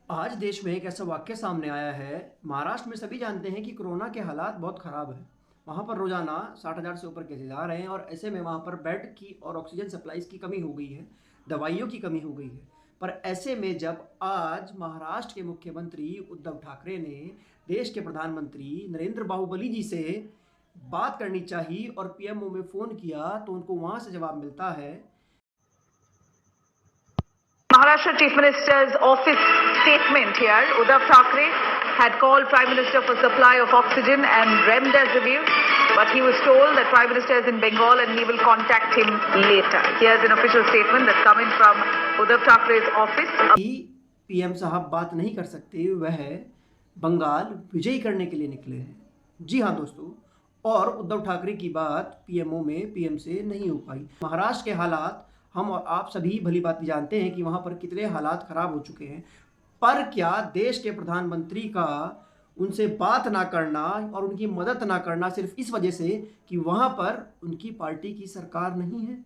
आज देश में एक ऐसा वाक़या सामने आया है। महाराष्ट्र में सभी जानते हैं कि कोरोना के हालात बहुत ख़राब हैं। वहाँ पर रोज़ाना 60,000 से ऊपर केसेज़ आ रहे हैं और ऐसे में वहाँ पर बेड की और ऑक्सीजन सप्लाईज़ की कमी हो गई है, दवाइयों की कमी हो गई है। पर ऐसे में जब आज महाराष्ट्र के मुख्यमंत्री उद्धव ठाकरे ने देश के प्रधानमंत्री नरेंद्र बाहुबली जी से बात करनी चाहिए और पीएमओ में फ़ोन किया, तो उनको वहाँ से जवाब मिलता है। Maharashtra Chief Minister's office statement here. Uddhav Thackeray had called Prime Minister for supply of oxygen and remdesivir, but he was told that Prime Minister is in Bengal and he will contact him later. Here's an official statement that's coming from Uddhav Thackeray's office. PM साहब बात नहीं कर सकते, वह बंगाल विजयी करने के लिए निकले हैं। जी हाँ दोस्तों, और उद्धव ठाकरे की बात पीएमओ में पीएम से नहीं हो पाई। महाराष्ट्र के हालात हम और आप सभी भली भांति जानते हैं कि वहाँ पर कितने हालात खराब हो चुके हैं। पर क्या देश के प्रधानमंत्री का उनसे बात ना करना और उनकी मदद ना करना सिर्फ इस वजह से कि वहाँ पर उनकी पार्टी की सरकार नहीं है?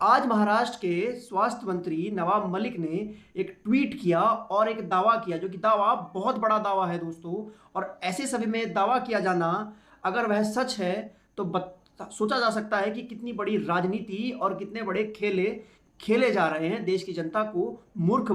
आज महाराष्ट्र के स्वास्थ्य मंत्री नवाब मलिक ने एक ट्वीट किया और एक दावा किया, जो कि दावा बहुत बड़ा दावा है दोस्तों। और ऐसे समय में दावा किया जाना, अगर वह सच है तो सोचा जा सकता है कि कितनी बड़ी राजनीति और कितने बड़े खेले खेले जा रहे हैं, देश की जनता को मूर्ख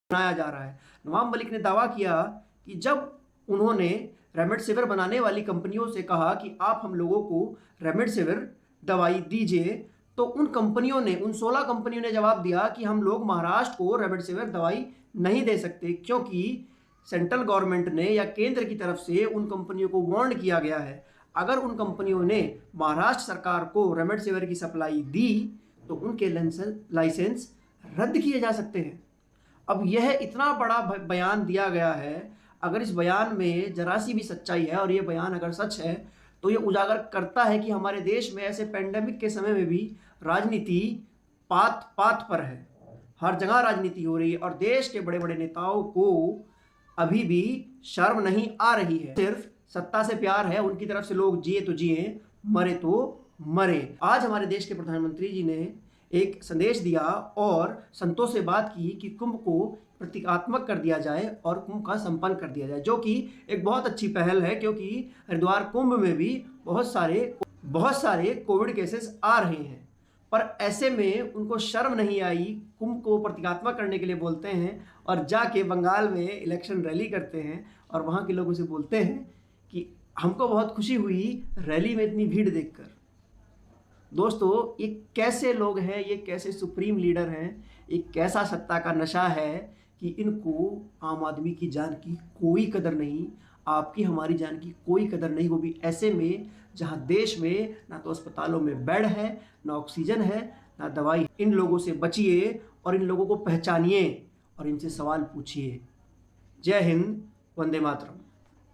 बनाया जा रहा है। नवाब मलिक ने दावा किया कि जब उन्होंने रेमडेसिविर बनाने वाली कंपनियों से कहा कि आप हम लोगों को रेमडेसिविर दवाई दीजिए, तो उन कंपनियों ने, उन 16 कंपनियों ने जवाब दिया कि हम लोग महाराष्ट्र को रेमडेसिविर दवाई नहीं दे सकते, क्योंकि सेंट्रल गवर्नमेंट ने या केंद्र की तरफ से उन कंपनियों को वार्न किया गया है। अगर उन कंपनियों ने महाराष्ट्र सरकार को रेमडेसिविर की सप्लाई दी तो उनके लाइसेंस रद्द किए जा सकते हैं। अब यह इतना बड़ा बयान दिया गया है। अगर इस बयान में जरा सी भी सच्चाई है और ये बयान अगर सच है तो ये उजागर करता है कि हमारे देश में ऐसे पेंडेमिक के समय में भी राजनीति पात पात पर है। हर जगह राजनीति हो रही है और देश के बड़े बड़े नेताओं को अभी भी शर्म नहीं आ रही है। सिर्फ सत्ता से प्यार है उनकी तरफ से। लोग जिए तो जिए, मरे तो मरे। आज हमारे देश के प्रधानमंत्री जी ने एक संदेश दिया और संतों से बात की कि कुंभ को प्रतीकात्मक कर दिया जाए और कुंभ का संपन्न कर दिया जाए, जो कि एक बहुत अच्छी पहल है, क्योंकि हरिद्वार कुंभ में भी बहुत सारे कोविड केसेस आ रहे हैं। पर ऐसे में उनको शर्म नहीं आई, कुंभ को प्रतीकात्मक करने के लिए बोलते हैं और जाके बंगाल में इलेक्शन रैली करते हैं और वहाँ के लोगों से बोलते हैं कि हमको बहुत खुशी हुई रैली में इतनी भीड़ देखकर। दोस्तों, ये कैसे लोग हैं, ये कैसे सुप्रीम लीडर हैं, एक कैसा सत्ता का नशा है कि इनको आम आदमी की जान की कोई कदर नहीं, आपकी हमारी जान की कोई कदर नहीं, वो भी ऐसे में जहां देश में ना तो अस्पतालों में बेड है, ना ऑक्सीजन है, ना दवाई। इन लोगों से बचिए और इन लोगों को पहचानिए और इनसे सवाल पूछिए। जय हिंद, वंदे मातरम।